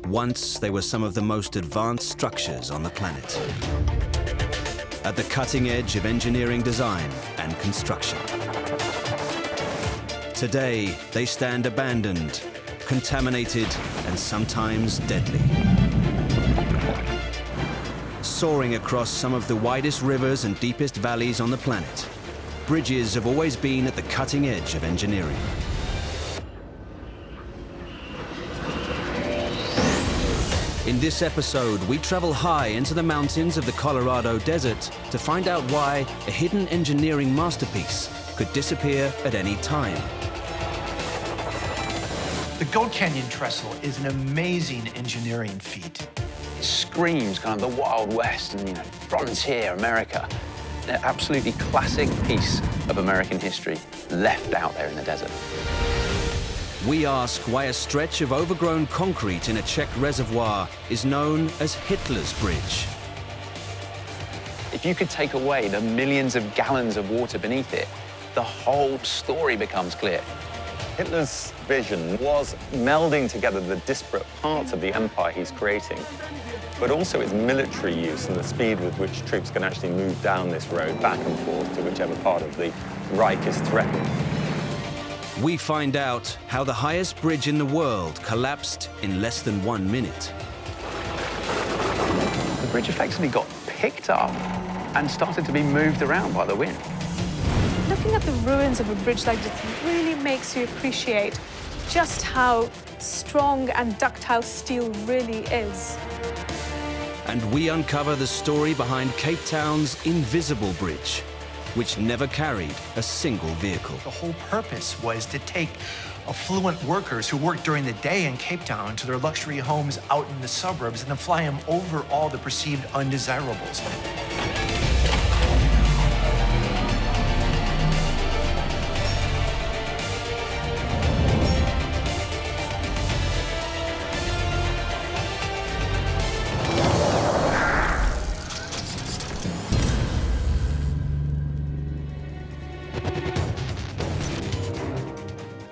Once, they were some of the most advanced structures on the planet, at the cutting edge of engineering design and construction. Today, they stand abandoned, contaminated, and sometimes deadly. Soaring across some of the widest rivers and deepest valleys on the planet, bridges have always been at the cutting edge of engineering. In this episode, we travel high into the mountains of the Colorado Desert to find out why a hidden engineering masterpiece could disappear at any time. The Goat Canyon Trestle is an amazing engineering feat. It screams kind of the Wild West and, frontier America. An absolutely classic piece of American history left out there in the desert. We ask why a stretch of overgrown concrete in a Czech reservoir is known as Hitler's Bridge. If you could take away the millions of gallons of water beneath it, the whole story becomes clear. Hitler's vision was melding together the disparate parts of the empire he's creating, but also its military use and the speed with which troops can actually move down this road back and forth to whichever part of the Reich is threatened. We find out how the highest bridge in the world collapsed in less than 1 minute. The bridge effectively got picked up and started to be moved around by the wind. Looking at the ruins of a bridge like this really makes you appreciate just how strong and ductile steel really is. And we uncover the story behind Cape Town's Invisible Bridge, which never carried a single vehicle. The whole purpose was to take affluent workers who worked during the day in Cape Town to their luxury homes out in the suburbs and then fly them over all the perceived undesirables.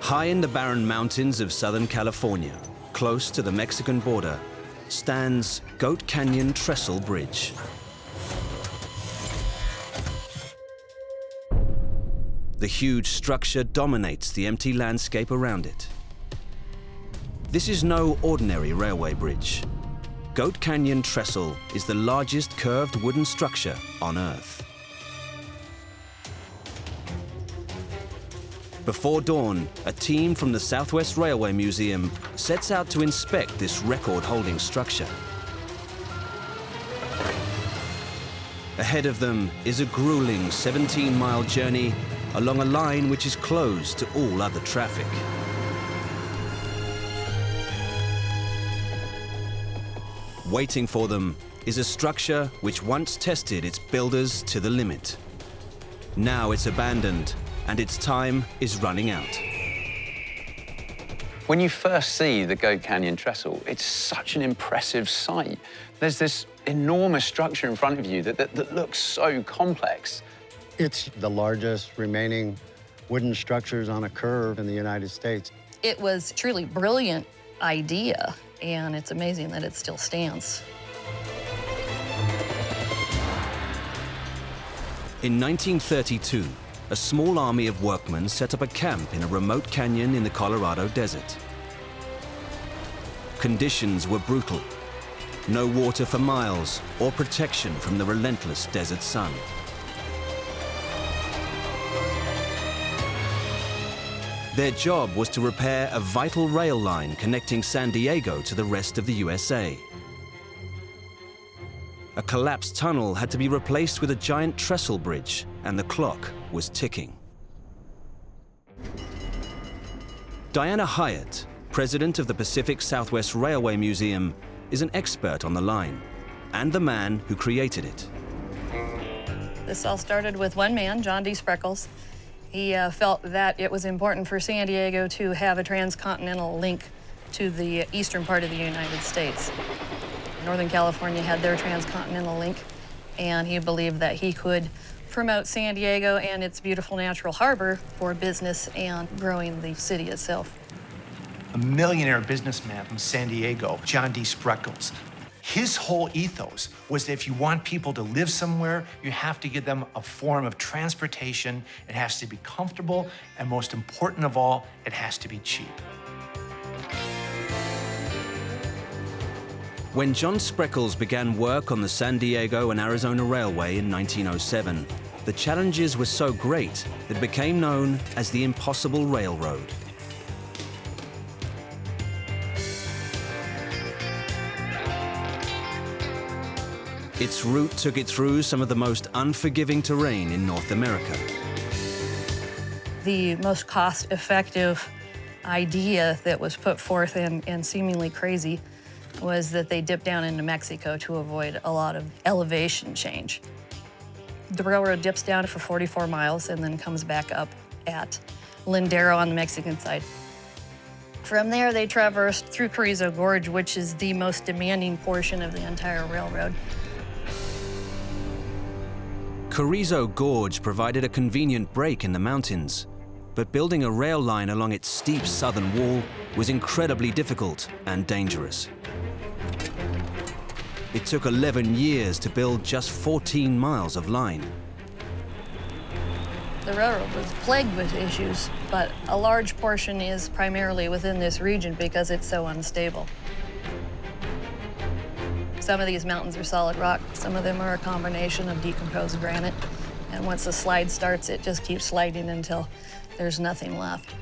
High in the barren mountains of Southern California, close to the Mexican border, stands Goat Canyon Trestle Bridge. The huge structure dominates the empty landscape around it. This is no ordinary railway bridge. Goat Canyon Trestle is the largest curved wooden structure on Earth. Before dawn, a team from the Southwest Railway Museum sets out to inspect this record-holding structure. Ahead of them is a grueling 17-mile journey along a line which is closed to all other traffic. Waiting for them is a structure which once tested its builders to the limit. Now it's abandoned, and its time is running out. When you first see the Goat Canyon Trestle, it's such an impressive sight. There's this enormous structure in front of you that looks so complex. It's the largest remaining wooden structures on a curve in the United States. It was a truly brilliant idea, and it's amazing that it still stands. In 1932, a small army of workmen set up a camp in a remote canyon in the Colorado Desert. Conditions were brutal. No water for miles or protection from the relentless desert sun. Their job was to repair a vital rail line connecting San Diego to the rest of the USA. A collapsed tunnel had to be replaced with a giant trestle bridge, and the clock was ticking. Diana Hyatt, president of the Pacific Southwest Railway Museum, is an expert on the line and the man who created it. This all started with one man, John D. Spreckles. He felt that it was important for San Diego to have a transcontinental link to the eastern part of the United States. Northern California had their transcontinental link, and he believed that he could promote San Diego and its beautiful natural harbor for business and growing the city itself. a millionaire businessman from San Diego, John D. Spreckels. His whole ethos was that if you want people to live somewhere, you have to give them a form of transportation. It has to be comfortable, and most important of all, it has to be cheap. When John Spreckels began work on the San Diego and Arizona Railway in 1907, the challenges were so great that it became known as the Impossible Railroad. Its route took it through some of the most unforgiving terrain in North America. The most cost-effective idea that was put forth and seemingly crazy was that they dip down into Mexico to avoid a lot of elevation change. The railroad dips down for 44 miles and then comes back up at Lindero on the Mexican side. From there, they traversed through Carrizo Gorge, which is the most demanding portion of the entire railroad. Carrizo Gorge provided a convenient break in the mountains, but building a rail line along its steep southern wall was incredibly difficult and dangerous. It took 11 years to build just 14 miles of line. The railroad was plagued with issues, but a large portion is primarily within this region because it's so unstable. Some of these mountains are solid rock, some of them are a combination of decomposed granite, and once the slide starts, it just keeps sliding until there's nothing left.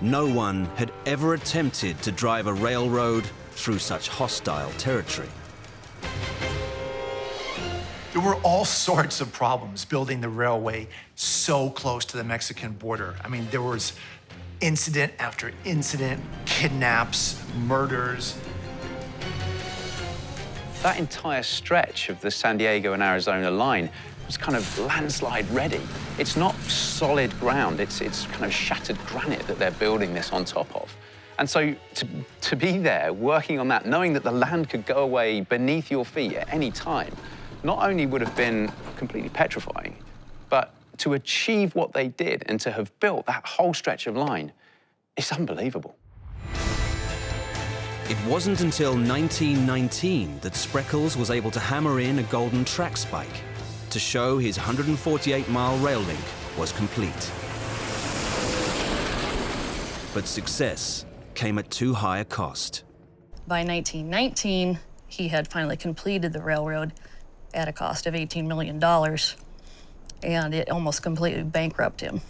No one had ever attempted to drive a railroad through such hostile territory. There were all sorts of problems building the railway so close to the Mexican border. I mean, there was incident after incident, kidnaps, murders. That entire stretch of the San Diego and Arizona line was kind of landslide ready. It's not solid ground, it's kind of shattered granite that they're building this on top of. And so to be there, working on that, knowing that the land could go away beneath your feet at any time, not only would have been completely petrifying, but to achieve what they did and to have built that whole stretch of line, it's unbelievable. It wasn't until 1919 that Spreckels was able to hammer in a golden track spike to show his 148-mile rail link was complete. But success came at too high a cost. By 1919, he had finally completed the railroad at a cost of $18 million, and it almost completely bankrupted him.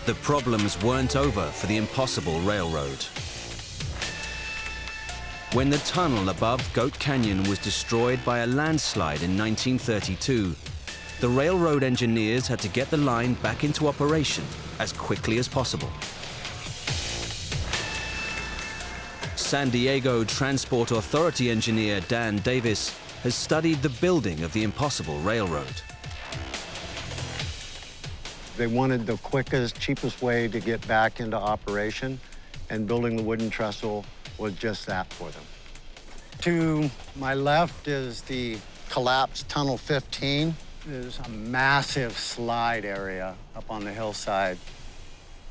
The problems weren't over for the Impossible Railroad. When the tunnel above Goat Canyon was destroyed by a landslide in 1932, the railroad engineers had to get the line back into operation as quickly as possible. San Diego Transport Authority engineer Dan Davis has studied the building of the Impossible Railroad. They wanted the quickest, cheapest way to get back into operation, and building the wooden trestle was just that for them. To my left is the collapsed Tunnel 15. There's a massive slide area up on the hillside.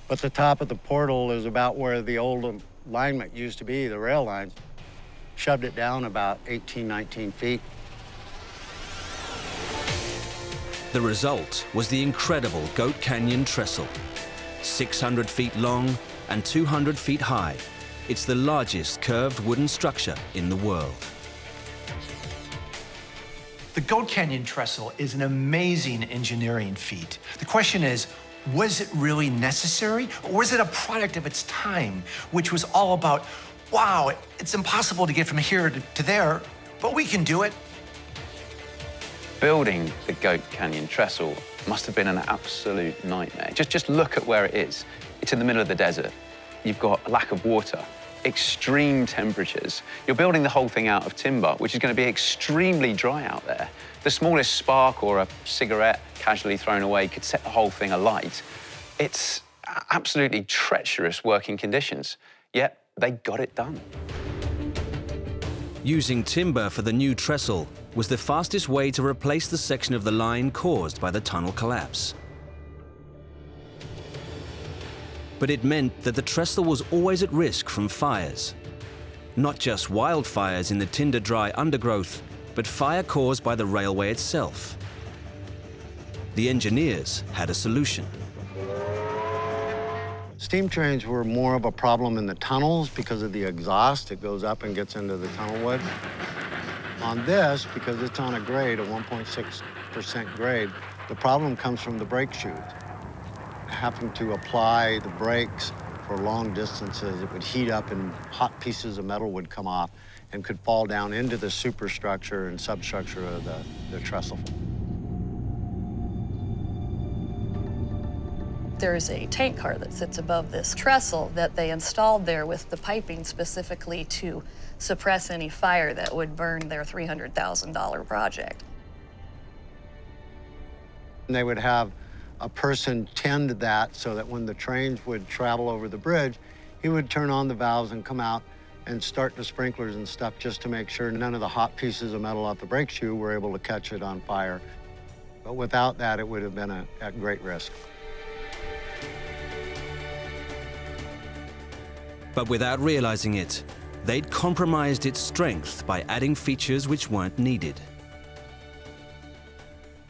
But the top of the portal is about where the old alignment used to be, the rail line. Shoved it down about 18, 19 feet. The result was the incredible Goat Canyon Trestle. 600 feet long and 200 feet high, it's the largest curved wooden structure in the world. The Goat Canyon Trestle is an amazing engineering feat. The question is, was it really necessary? Or was it a product of its time, which was all about, wow, it's impossible to get from here to there, but we can do it. Building the Goat Canyon Trestle must have been an absolute nightmare. Just look at where it is. It's in the middle of the desert. You've got a lack of water, extreme temperatures. You're building the whole thing out of timber, which is going to be extremely dry out there. The smallest spark or a cigarette casually thrown away could set the whole thing alight. It's absolutely treacherous working conditions, yet they got it done. Using timber for the new trestle was the fastest way to replace the section of the line caused by the tunnel collapse. But it meant that the trestle was always at risk from fires. Not just wildfires in the tinder-dry undergrowth, but fire caused by the railway itself. The engineers had a solution. Steam trains were more of a problem in the tunnels because of the exhaust. It goes up and gets into the tunnel wood. On this, because it's on a grade, a 1.6% grade, the problem comes from the brake shoes. Having to apply the brakes for long distances, it would heat up and hot pieces of metal would come off and could fall down into the superstructure and substructure of the trestle. There's a tank car that sits above this trestle that they installed there with the piping specifically to suppress any fire that would burn their $300,000 project. And they would have a person tend that so that when the trains would travel over the bridge, he would turn on the valves and come out and start the sprinklers and stuff just to make sure none of the hot pieces of metal off the brake shoe were able to catch it on fire. But without that, it would have been at great risk. But without realizing it, they'd compromised its strength by adding features which weren't needed.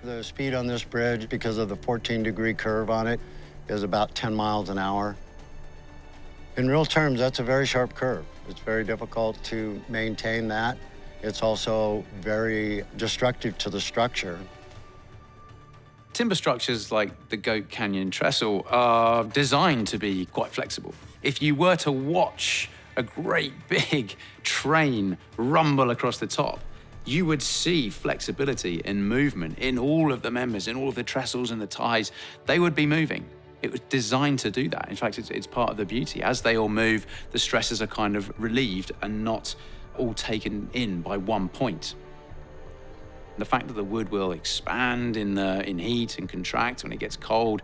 The speed on this bridge, because of the 14-degree curve on it, is about 10 miles an hour. In real terms, that's a very sharp curve. It's very difficult to maintain that. It's also very destructive to the structure. Timber structures like the Goat Canyon Trestle are designed to be quite flexible. If you were to watch a great big train rumble across the top, you would see flexibility and movement in all of the members, in all of the trestles and the ties. They would be moving. It was designed to do that. In fact, it's part of the beauty. As they all move, the stresses are kind of relieved and not all taken in by one point. The fact that the wood will expand in heat and contract when it gets cold,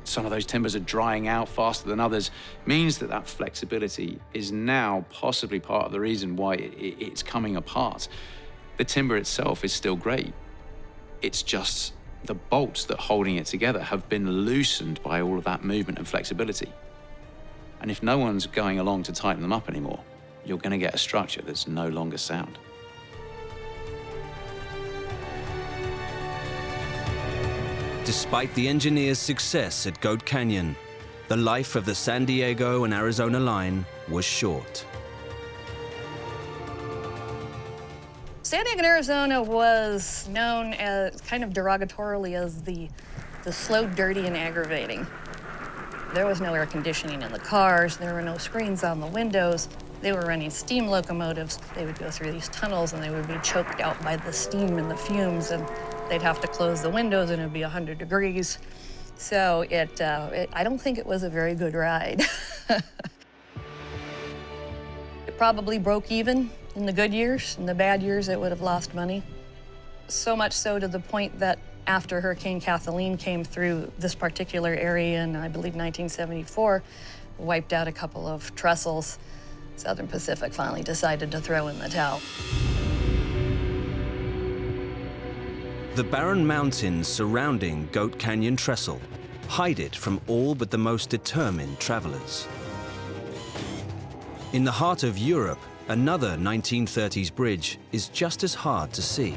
some of those timbers are drying out faster than others, means that that flexibility is now possibly part of the reason why it's coming apart. The timber itself is still great. It's just the bolts that are holding it together have been loosened by all of that movement and flexibility. And if no one's going along to tighten them up anymore, you're going to get a structure that's no longer sound. Despite the engineers' success at Goat Canyon, the life of the San Diego and Arizona line was short. San Diego, Arizona was known as kind of derogatorily as the slow, dirty, and aggravating. There was no air conditioning in the cars. There were no screens on the windows. They were running steam locomotives. They would go through these tunnels and they would be choked out by the steam and the fumes, and they'd have to close the windows and it'd be 100 degrees. So I don't think it was a very good ride. It probably broke even in the good years. In the bad years, it would have lost money. So much so to the point that after Hurricane Kathleen came through this particular area in, I believe, 1974, wiped out a couple of trestles, Southern Pacific finally decided to throw in the towel. The barren mountains surrounding Goat Canyon Trestle hide it from all but the most determined travelers. In the heart of Europe, another 1930s bridge is just as hard to see.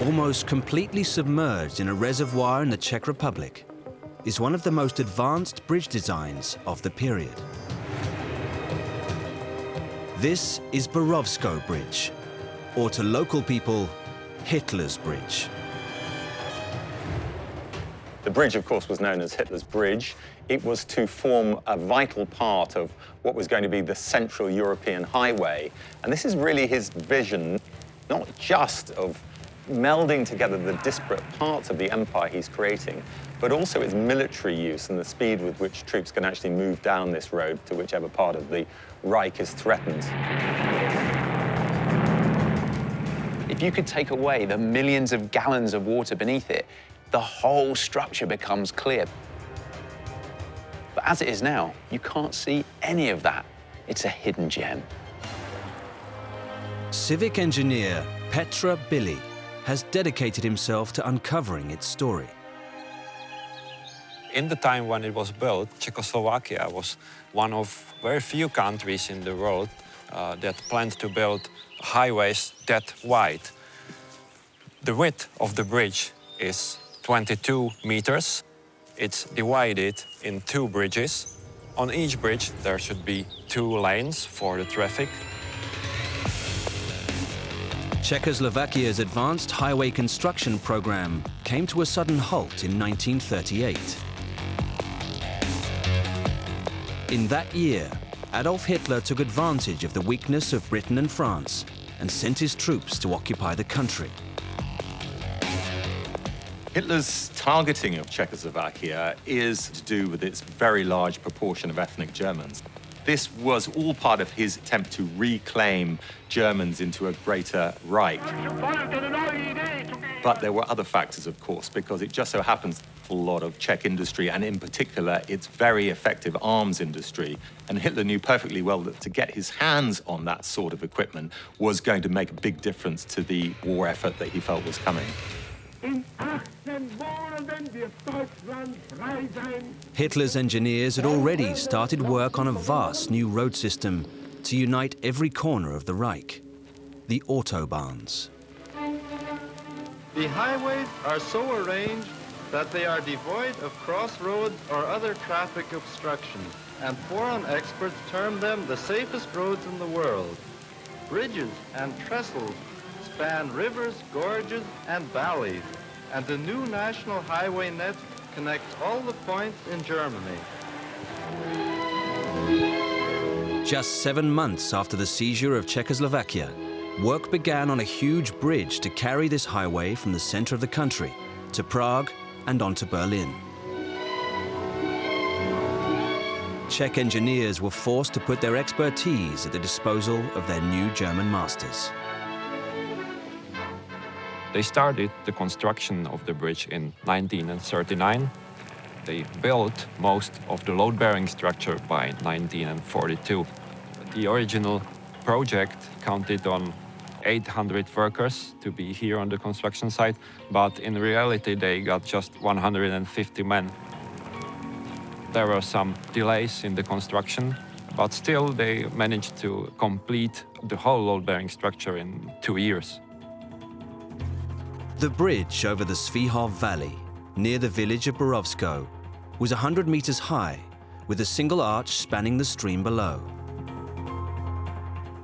Almost completely submerged in a reservoir in the Czech Republic is one of the most advanced bridge designs of the period. This is Borovsko Bridge, or to local people, Hitler's Bridge. The bridge, of course, was known as Hitler's Bridge. It was to form a vital part of what was going to be the Central European Highway. And this is really his vision, not just of melding together the disparate parts of the empire he's creating, but also its military use and the speed with which troops can actually move down this road to whichever part of the Reich is threatened. If you could take away the millions of gallons of water beneath it, the whole structure becomes clear. But as it is now, you can't see any of that. It's a hidden gem. Civic engineer Petra Billy has dedicated himself to uncovering its story. In the time when it was built, Czechoslovakia was one of very few countries in the world that planned to build highways that wide. The width of the bridge is 22 meters. It's divided in 2 bridges. On each bridge, there should be 2 lanes for the traffic. Czechoslovakia's advanced highway construction program came to a sudden halt in 1938. In that year, Adolf Hitler took advantage of the weakness of Britain and France and sent his troops to occupy the country. Hitler's targeting of Czechoslovakia is to do with its very large proportion of ethnic Germans. This was all part of his attempt to reclaim Germans into a greater Reich. But there were other factors, of course, because it just so happens a lot of Czech industry, and in particular, its very effective arms industry. And Hitler knew perfectly well that to get his hands on that sort of equipment was going to make a big difference to the war effort that he felt was coming. Hitler's engineers had already started work on a vast new road system to unite every corner of the Reich, the Autobahns. The highways are so arranged that they are devoid of crossroads or other traffic obstructions, and foreign experts term them the safest roads in the world. Bridges and trestles span rivers, gorges, and valleys, and the new national highway net connects all the points in Germany. Just 7 months after the seizure of Czechoslovakia, work began on a huge bridge to carry this highway from the center of the country to Prague and on to Berlin. Czech engineers were forced to put their expertise at the disposal of their new German masters. They started the construction of the bridge in 1939. They built most of the load-bearing structure by 1942. The original project counted on 800 workers to be here on the construction site, but in reality they got just 150 men. There were some delays in the construction, but still they managed to complete the whole load-bearing structure in 2 years. The bridge over the Svihov Valley, near the village of Borovsko, was 100 meters high, with a single arch spanning the stream below.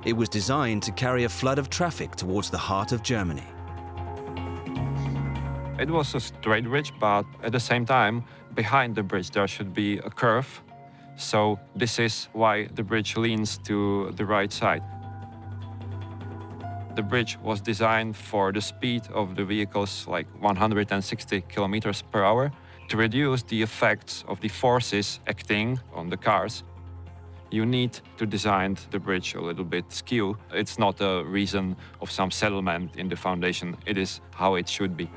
It was designed to carry a flood of traffic towards the heart of Germany. It was a straight bridge, but at the same time, behind the bridge there should be a curve. So this is why the bridge leans to the right side. The bridge was designed for the speed of the vehicles, like 160 kilometers per hour, to reduce the effects of the forces acting on the cars. You need to design the bridge a little bit skew. It's not a reason of some settlement in the foundation. It is how it should be.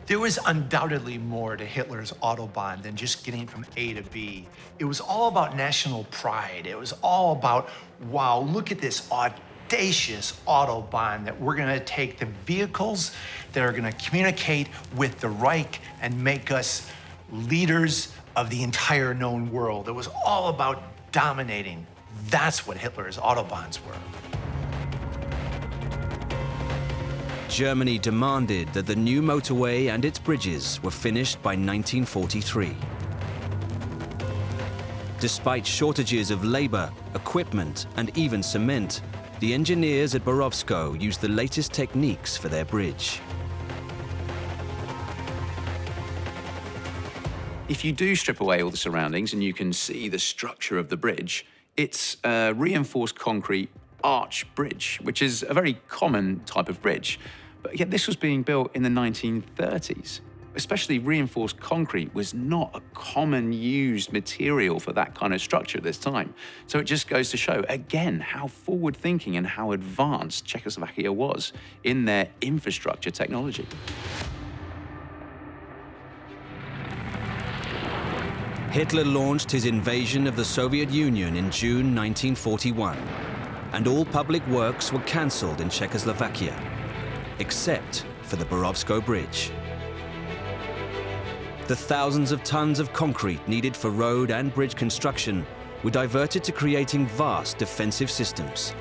There was undoubtedly more to Hitler's Autobahn than just getting from A to B. It was all about national pride. It was all about, wow, look at this audacious Autobahn that we're gonna take the vehicles that are gonna communicate with the Reich and make us leaders of the entire known world. It was all about dominating. That's what Hitler's Autobahns were. Germany demanded that the new motorway and its bridges were finished by 1943. Despite shortages of labor, equipment, and even cement, the engineers at Borovsko used the latest techniques for their bridge. If you do strip away all the surroundings and you can see the structure of the bridge, it's a reinforced concrete arch bridge, which is a very common type of bridge. But yet this was being built in the 1930s. Especially reinforced concrete was not a common used material for that kind of structure at this time. So it just goes to show, again, how forward-thinking and how advanced Czechoslovakia was in their infrastructure technology. Hitler launched his invasion of the Soviet Union in June 1941. and all public works were cancelled in Czechoslovakia, except for the Borovsko Bridge. The thousands of tons of concrete needed for road and bridge construction were diverted to creating vast defensive systems.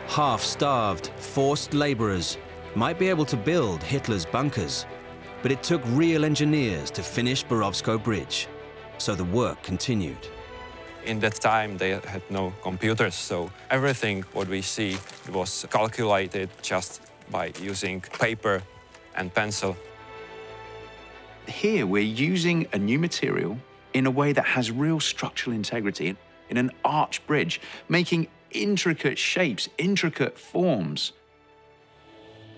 Half-starved, forced laborers might be able to build Hitler's bunkers, but it took real engineers to finish Borovsko Bridge, so the work continued. In that time, they had no computers, so everything what we see was calculated just by using paper and pencil. Here, we're using a new material in a way that has real structural integrity in an arch bridge, making intricate shapes, intricate forms.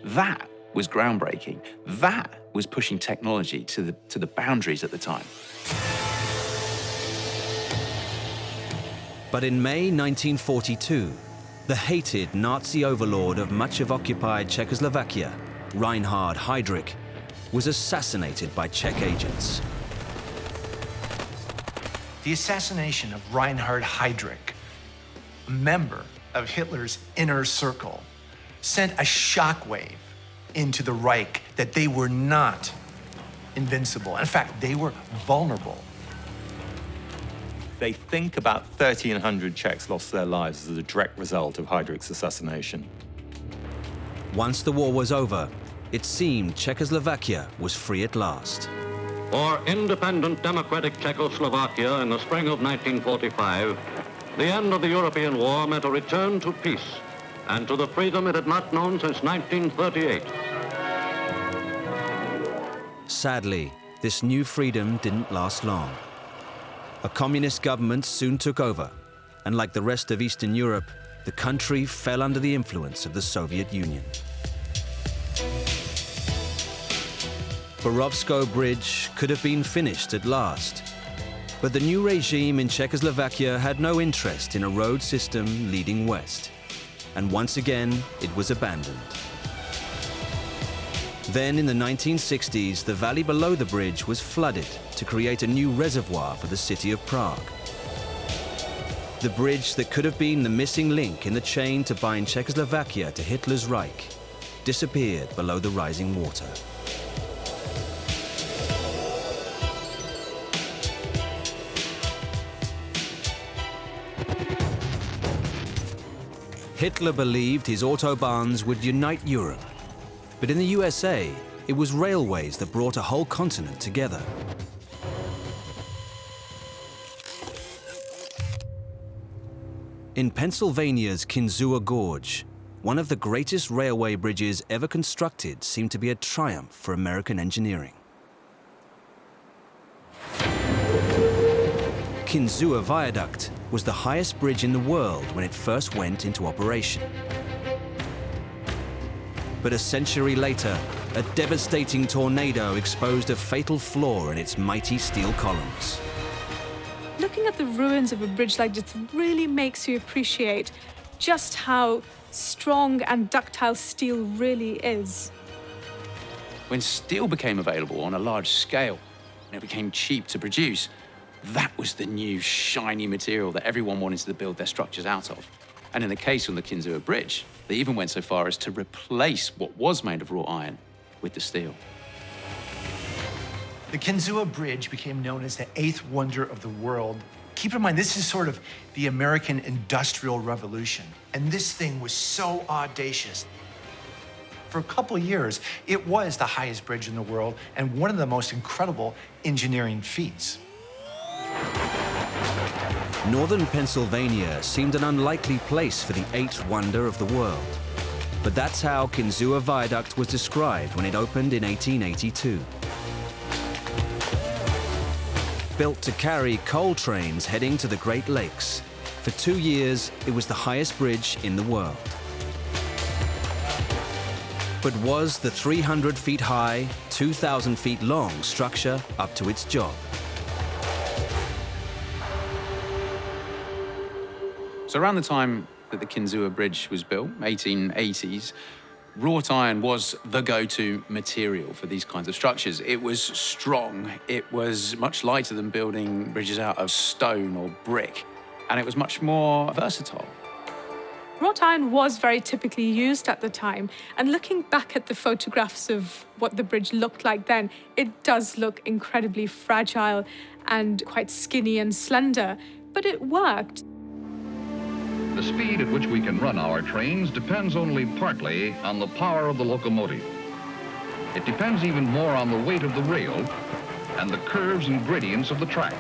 That was groundbreaking. That was pushing technology to the boundaries at the time. But in May 1942, the hated Nazi overlord of much of occupied Czechoslovakia, Reinhard Heydrich, was assassinated by Czech agents. The assassination of Reinhard Heydrich, a member of Hitler's inner circle, sent a shockwave into the Reich that they were not invincible. In fact, they were vulnerable. They think about 1,300 Czechs lost their lives as a direct result of Heydrich's assassination. Once the war was over, it seemed Czechoslovakia was free at last. For independent democratic Czechoslovakia in the spring of 1945, the end of the European war meant a return to peace and to the freedom it had not known since 1938. Sadly, this new freedom didn't last long. A communist government soon took over, and like the rest of Eastern Europe, the country fell under the influence of the Soviet Union. Borovsko Bridge could have been finished at last, but the new regime in Czechoslovakia had no interest in a road system leading west, and once again it was abandoned. Then in the 1960s, the valley below the bridge was flooded to create a new reservoir for the city of Prague. The bridge that could have been the missing link in the chain to bind Czechoslovakia to Hitler's Reich disappeared below the rising water. Hitler believed his autobahns would unite Europe, but in the USA, it was railways that brought a whole continent together. In Pennsylvania's Kinzua Gorge, one of the greatest railway bridges ever constructed seemed to be a triumph for American engineering. Kinzua Viaduct was the highest bridge in the world when it first went into operation. But a century later, a devastating tornado exposed a fatal flaw in its mighty steel columns. Looking at the ruins of a bridge like this really makes you appreciate just how strong and ductile steel really is. When steel became available on a large scale and it became cheap to produce, that was the new shiny material that everyone wanted to build their structures out of. And in the case of the Kinzua Bridge, they even went so far as to replace what was made of wrought iron with the steel. The Kinzua Bridge became known as the eighth wonder of the world. Keep in mind, this is sort of the American Industrial Revolution, and this thing was so audacious. For a couple of years, it was the highest bridge in the world and one of the most incredible engineering feats. Northern Pennsylvania seemed an unlikely place for the eighth wonder of the world. But that's how Kinzua Viaduct was described when it opened in 1882. Built to carry coal trains heading to the Great Lakes, for 2 years it was the highest bridge in the world. But was the 300 feet high, 2,000 feet long structure up to its job? So around the time that the Kinzua Bridge was built, 1880s, wrought iron was the go-to material for these kinds of structures. It was strong, it was much lighter than building bridges out of stone or brick, and it was much more versatile. Wrought iron was very typically used at the time, and looking back at the photographs of what the bridge looked like then, it does look incredibly fragile and quite skinny and slender, but it worked. The speed at which we can run our trains depends only partly on the power of the locomotive. It depends even more on the weight of the rail and the curves and gradients of the track.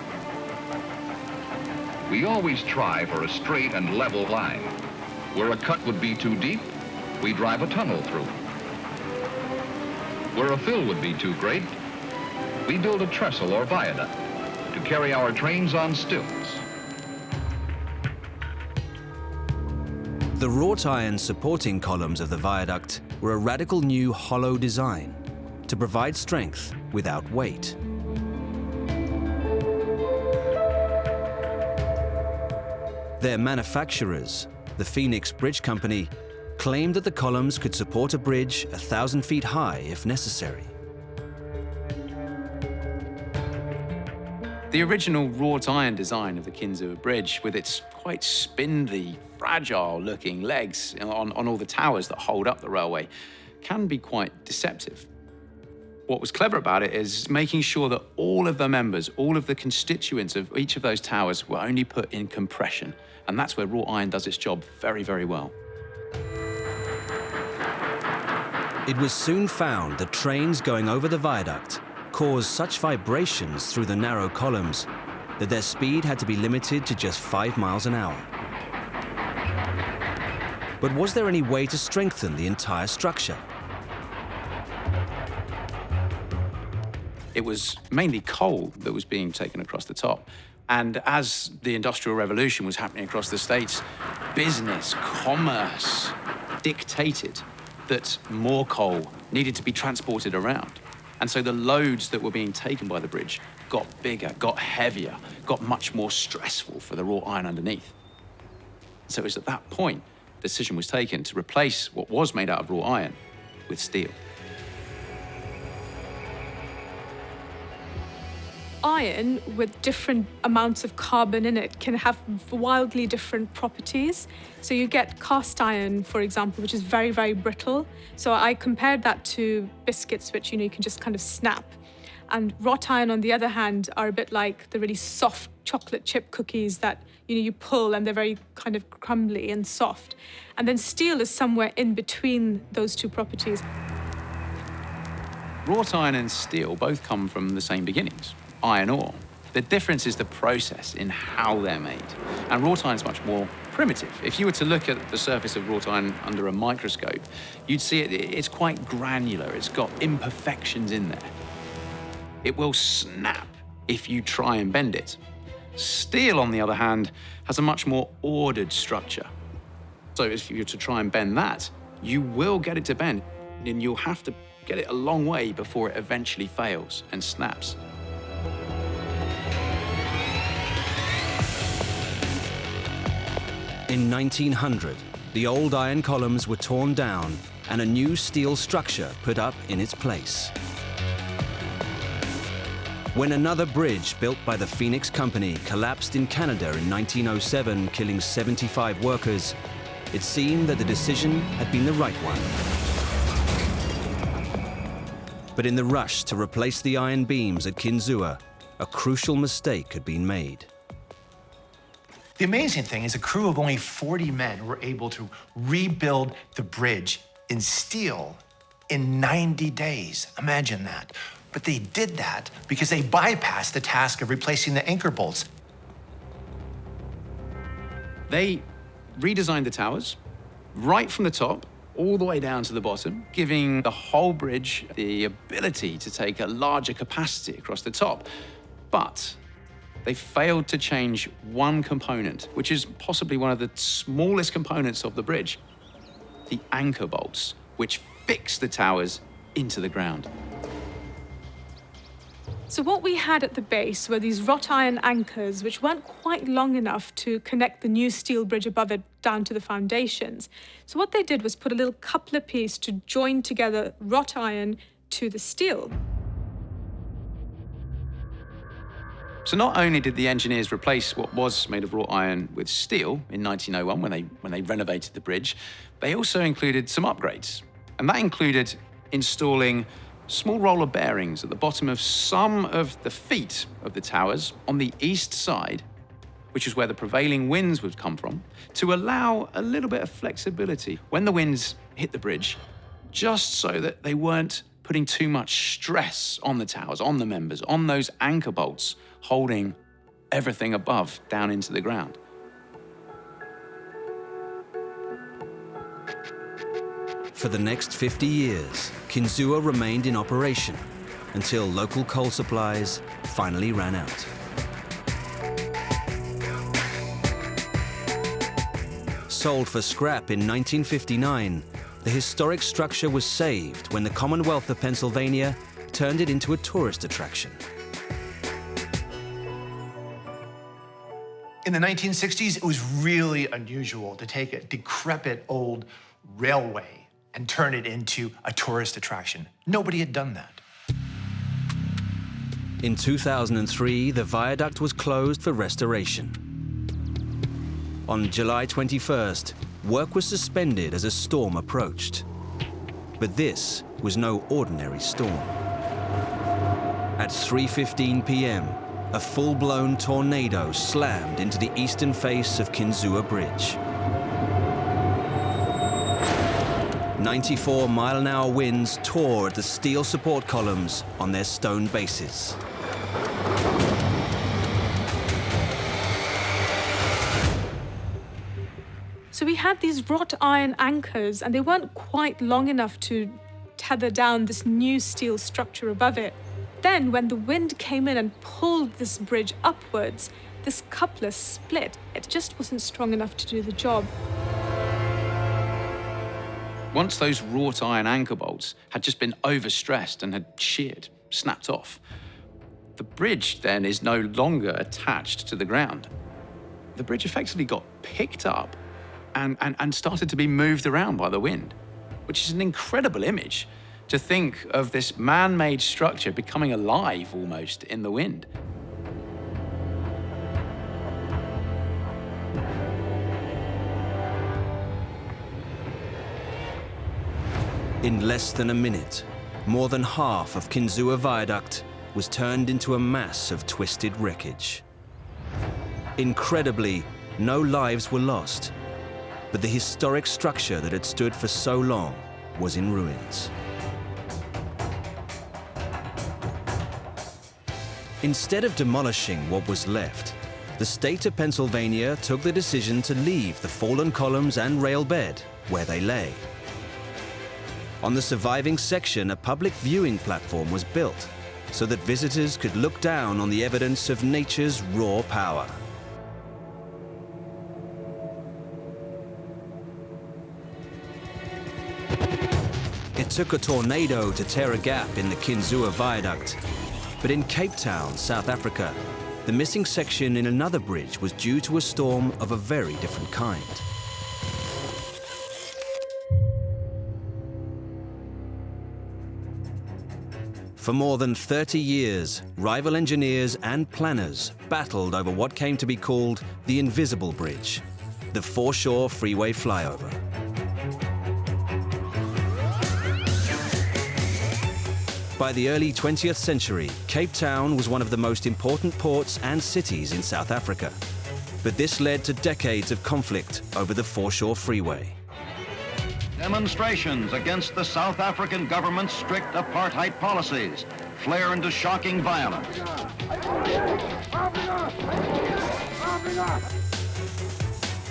We always try for a straight and level line. Where a cut would be too deep, we drive a tunnel through. Where a fill would be too great, we build a trestle or viaduct to carry our trains on stilts. The wrought iron supporting columns of the viaduct were a radical new hollow design to provide strength without weight. Their manufacturers, the Phoenix Bridge Company, claimed that the columns could support a bridge 1,000 feet high if necessary. The original wrought iron design of the Kinzua Bridge, with its quite spindly, fragile-looking legs on all the towers that hold up the railway, can be quite deceptive. What was clever about it is making sure that all of the members, all of the constituents of each of those towers were only put in compression. And that's where wrought iron does its job very, very well. It was soon found that trains going over the viaduct caused such vibrations through the narrow columns that their speed had to be limited to just 5 miles an hour. But was there any way to strengthen the entire structure? It was mainly coal that was being taken across the top. And as the Industrial Revolution was happening across the States, business, commerce dictated that more coal needed to be transported around. And so the loads that were being taken by the bridge got bigger, got heavier, got much more stressful for the wrought iron underneath. So it was at that point the decision was taken to replace what was made out of wrought iron with steel. Iron with different amounts of carbon in it can have wildly different properties. So you get cast iron, for example, which is very, very brittle. So I compared that to biscuits, which, you can just kind of snap. And wrought iron, on the other hand, are a bit like the really soft chocolate chip cookies that, you pull and they're very kind of crumbly and soft. And then steel is somewhere in between those two properties. Wrought iron and steel both come from the same beginnings. Iron ore. The difference is the process in how they're made. And wrought iron is much more primitive. If you were to look at the surface of wrought iron under a microscope, you'd see it's quite granular. It's got imperfections in there. It will snap if you try and bend it. Steel, on the other hand, has a much more ordered structure. So if you were to try and bend that, you will get it to bend, and you'll have to get it a long way before it eventually fails and snaps. In 1900, the old iron columns were torn down and a new steel structure put up in its place. When another bridge built by the Phoenix Company collapsed in Canada in 1907, killing 75 workers, it seemed that the decision had been the right one. But in the rush to replace the iron beams at Kinzua, a crucial mistake had been made. The amazing thing is a crew of only 40 men were able to rebuild the bridge in steel in 90 days. Imagine that. But they did that because they bypassed the task of replacing the anchor bolts. They redesigned the towers right from the top all the way down to the bottom, giving the whole bridge the ability to take a larger capacity across the top. But they failed to change one component, which is possibly one of the smallest components of the bridge, the anchor bolts, which fix the towers into the ground. So what we had at the base were these wrought iron anchors, which weren't quite long enough to connect the new steel bridge above it down to the foundations. So what they did was put a little coupler piece to join together wrought iron to the steel. So not only did the engineers replace what was made of wrought iron with steel in 1901 when they renovated the bridge, they also included some upgrades. And that included installing small roller bearings at the bottom of some of the feet of the towers on the east side, which is where the prevailing winds would come from, to allow a little bit of flexibility when the winds hit the bridge, just so that they weren't putting too much stress on the towers, on the members, on those anchor bolts holding everything above down into the ground. For the next 50 years, Kinzua remained in operation until local coal supplies finally ran out. Sold for scrap in 1959, the historic structure was saved when the Commonwealth of Pennsylvania turned it into a tourist attraction. In the 1960s, it was really unusual to take a decrepit old railway and turn it into a tourist attraction. Nobody had done that. In 2003, the viaduct was closed for restoration. On July 21st, work was suspended as a storm approached. But this was no ordinary storm. At 3:15 p.m., a full-blown tornado slammed into the eastern face of Kinzua Bridge. 94-mile-an-hour winds tore at the steel support columns on their stone bases. So we had these wrought iron anchors, and they weren't quite long enough to tether down this new steel structure above it. Then, when the wind came in and pulled this bridge upwards, this coupler split. It just wasn't strong enough to do the job. Once those wrought iron anchor bolts had just been overstressed and had sheared, snapped off, the bridge then is no longer attached to the ground. The bridge effectively got picked up and started to be moved around by the wind, which is an incredible image to think of this man-made structure becoming alive almost in the wind. In less than a minute, more than half of Kinzua Viaduct was turned into a mass of twisted wreckage. Incredibly, no lives were lost, but the historic structure that had stood for so long was in ruins. Instead of demolishing what was left, the state of Pennsylvania took the decision to leave the fallen columns and rail bed where they lay. On the surviving section, a public viewing platform was built so that visitors could look down on the evidence of nature's raw power. It took a tornado to tear a gap in the Kinzua Viaduct, but in Cape Town, South Africa, the missing section in another bridge was due to a storm of a very different kind. For more than 30 years, rival engineers and planners battled over what came to be called the Invisible Bridge, the foreshore freeway flyover. By the early 20th century, Cape Town was one of the most important ports and cities in South Africa. But this led to decades of conflict over the foreshore freeway. Demonstrations against the South African government's strict apartheid policies flare into shocking violence.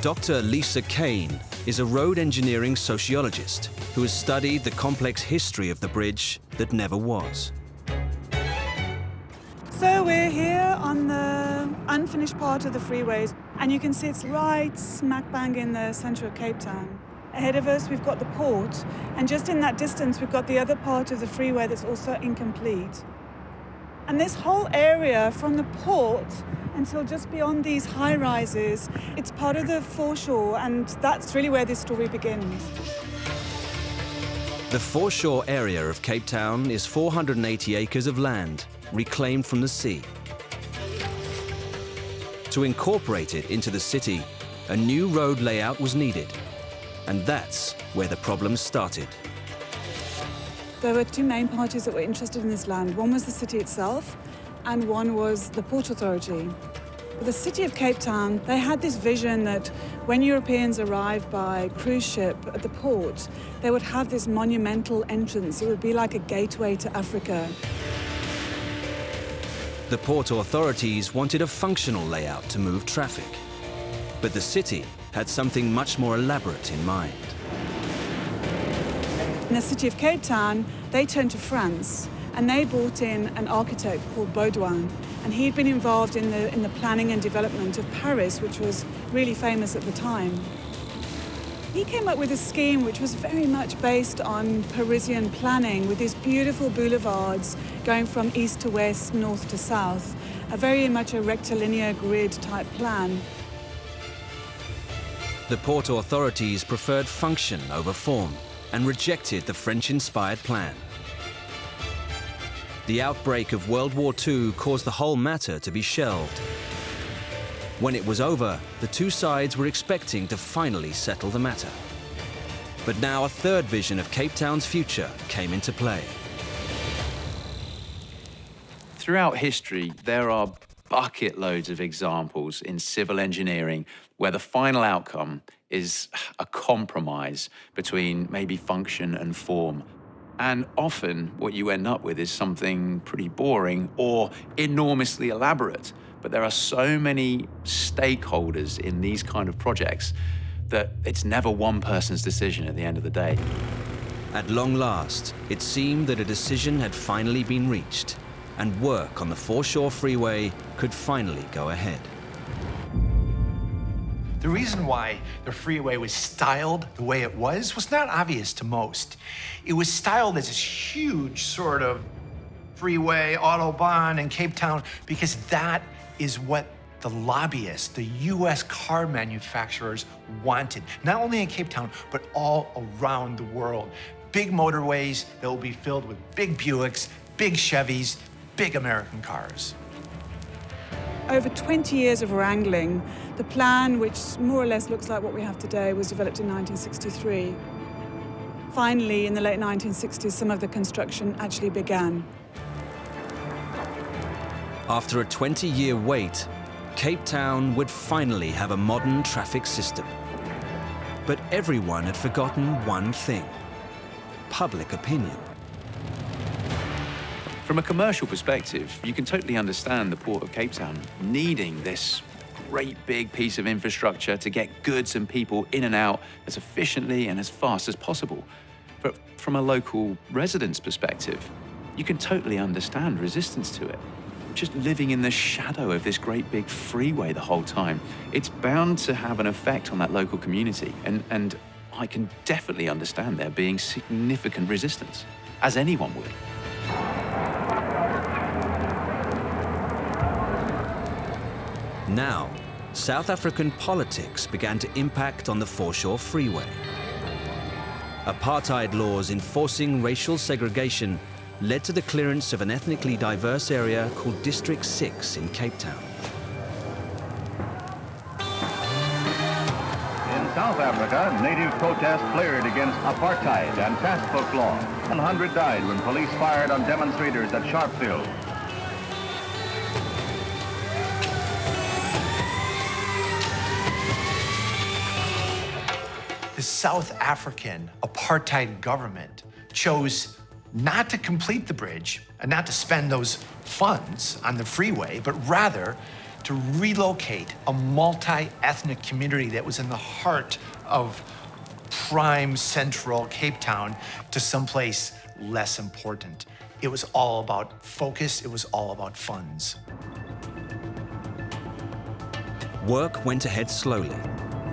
Dr. Lisa Kane is a road engineering sociologist who has studied the complex history of the bridge that never was. So we're here on the unfinished part of the freeways, and you can see it's right smack bang in the center of Cape Town. Ahead of us, we've got the port, and just in that distance, we've got the other part of the freeway that's also incomplete. And this whole area from the port until just beyond these high-rises, it's part of the foreshore, and that's really where this story begins. The foreshore area of Cape Town is 480 acres of land, reclaimed from the sea. To incorporate it into the city, a new road layout was needed. And that's where the problems started. There were two main parties that were interested in this land. One was the city itself, and one was the Port Authority. The city of Cape Town, they had this vision that when Europeans arrived by cruise ship at the port, they would have this monumental entrance. It would be like a gateway to Africa. The port authorities wanted a functional layout to move traffic. But the city had something much more elaborate in mind. In the city of Cape Town, they turned to France, and they brought in an architect called Baudouin, and he'd been involved in the planning and development of Paris, which was really famous at the time. He came up with a scheme which was very much based on Parisian planning, with these beautiful boulevards going from east to west, north to south, very much a rectilinear grid type plan. The port authorities preferred function over form and rejected the French-inspired plan. The outbreak of World War II caused the whole matter to be shelved. When it was over, the two sides were expecting to finally settle the matter. But now a third vision of Cape Town's future came into play. Throughout history, there are bucket loads of examples in civil engineering where the final outcome is a compromise between maybe function and form. And often what you end up with is something pretty boring or enormously elaborate. But there are so many stakeholders in these kind of projects that it's never one person's decision at the end of the day. At long last, it seemed that a decision had finally been reached, and work on the Foreshore Freeway could finally go ahead. The reason why the freeway was styled the way it was not obvious to most. It was styled as this huge sort of freeway, Autobahn in Cape Town, because that is what the lobbyists, the US car manufacturers wanted, not only in Cape Town, but all around the world. Big motorways that will be filled with big Buicks, big Chevys, big American cars. Over 20 years of wrangling, the plan, which more or less looks like what we have today, was developed in 1963. Finally, in the late 1960s, some of the construction actually began. After a 20-year wait, Cape Town would finally have a modern traffic system. But everyone had forgotten one thing: public opinion. From a commercial perspective, you can totally understand the Port of Cape Town needing this great big piece of infrastructure to get goods and people in and out as efficiently and as fast as possible. But from a local resident's perspective, you can totally understand resistance to it. Just living in the shadow of this great big freeway the whole time, it's bound to have an effect on that local community. And I can definitely understand there being significant resistance, as anyone would. Now, South African politics began to impact on the Foreshore Freeway. Apartheid laws enforcing racial segregation led to the clearance of an ethnically diverse area called District 6 in Cape Town. In South Africa, native protests flared against apartheid and task book law. 100 died when police fired on demonstrators at Sharpeville. The South African apartheid government chose not to complete the bridge and not to spend those funds on the freeway, but rather to relocate a multi-ethnic community that was in the heart of prime central Cape Town to someplace less important. It was all about focus, it was all about funds. Work went ahead slowly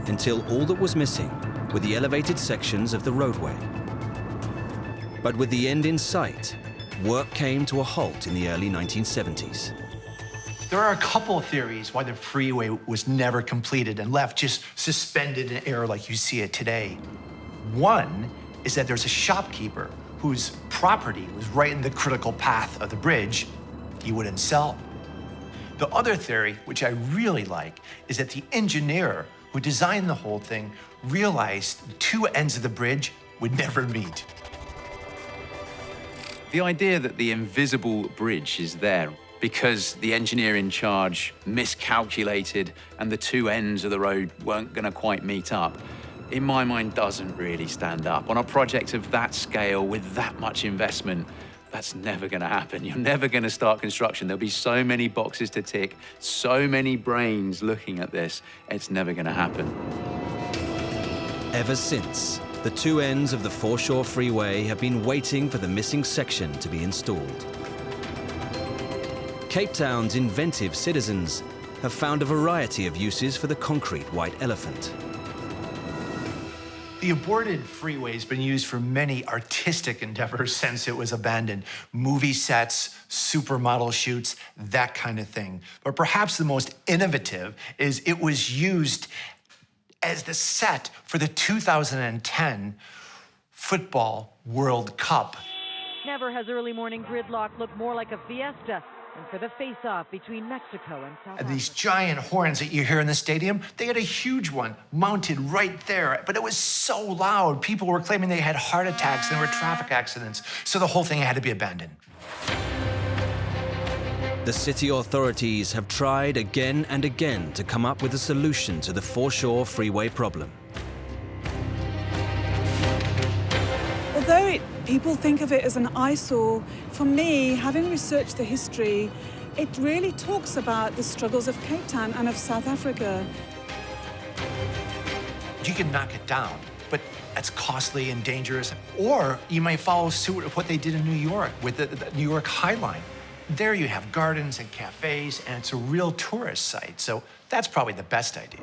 until all that was missing were the elevated sections of the roadway. But with the end in sight, work came to a halt in the early 1970s. There are a couple of theories why the freeway was never completed and left just suspended in air like you see it today. One is that there's a shopkeeper whose property was right in the critical path of the bridge. He wouldn't sell. The other theory, which I really like, is that the engineer who designed the whole thing realized the two ends of the bridge would never meet. The idea that the invisible bridge is there because the engineer in charge miscalculated and the two ends of the road weren't going to quite meet up, in my mind, doesn't really stand up. On a project of that scale with that much investment, that's never going to happen. You're never going to start construction. There'll be so many boxes to tick, so many brains looking at this. It's never going to happen. Ever since, the two ends of the foreshore freeway have been waiting for the missing section to be installed. Cape Town's inventive citizens have found a variety of uses for the concrete white elephant. The aborted freeway has been used for many artistic endeavors since it was abandoned. Movie sets, supermodel shoots, that kind of thing. But perhaps the most innovative is it was used as the set for the 2010 Football World Cup. Never has early morning gridlock looked more like a fiesta than for the face-off between Mexico and South Africa. These giant horns that you hear in the stadium, they had a huge one mounted right there, but it was so loud. People were claiming they had heart attacks and there were traffic accidents, so the whole thing had to be abandoned. The city authorities have tried again and again to come up with a solution to the foreshore freeway problem. Although people think of it as an eyesore, for me, having researched the history, it really talks about the struggles of Cape Town and of South Africa. You can knock it down, but that's costly and dangerous. Or you might follow suit with what they did in New York with the New York High Line. There you have gardens and cafes, and it's a real tourist site. So that's probably the best idea.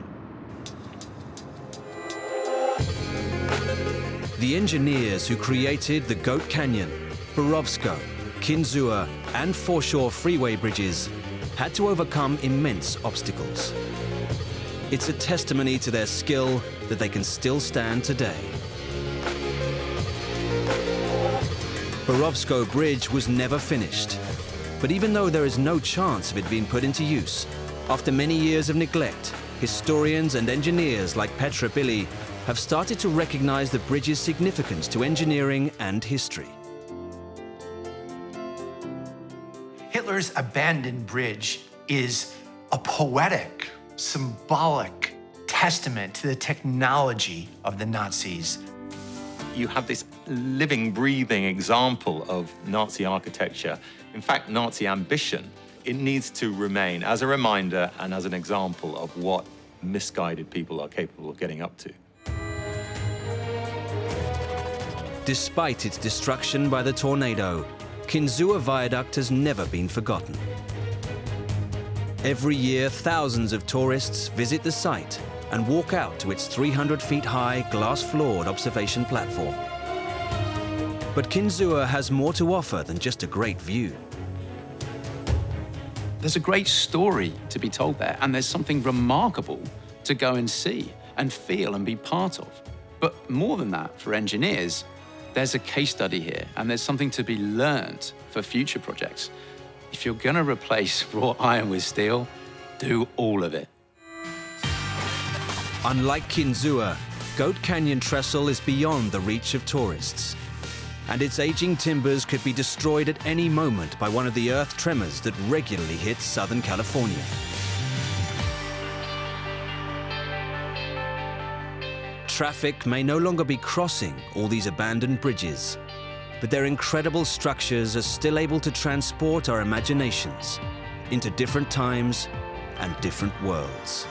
The engineers who created the Goat Canyon, Borovsko, Kinzua, and foreshore freeway bridges had to overcome immense obstacles. It's a testimony to their skill that they can still stand today. Borovsko Bridge was never finished. But even though there is no chance of it being put into use, after many years of neglect, historians and engineers like Petra Billy have started to recognize the bridge's significance to engineering and history. Hitler's abandoned bridge is a poetic, symbolic testament to the technology of the Nazis. You have this living, breathing example of Nazi architecture, in fact, Nazi ambition. It needs to remain as a reminder and as an example of what misguided people are capable of getting up to. Despite its destruction by the tornado, Kinzua Viaduct has never been forgotten. Every year, thousands of tourists visit the site and walk out to its 300 feet high, glass-floored observation platform. But Kinzua has more to offer than just a great view. There's a great story to be told there, and there's something remarkable to go and see and feel and be part of. But more than that, for engineers, there's a case study here, and there's something to be learned for future projects. If you're going to replace wrought iron with steel, do all of it. Unlike Kinzua, Goat Canyon Trestle is beyond the reach of tourists, and its aging timbers could be destroyed at any moment by one of the earth tremors that regularly hit Southern California. Traffic may no longer be crossing all these abandoned bridges, but their incredible structures are still able to transport our imaginations into different times and different worlds.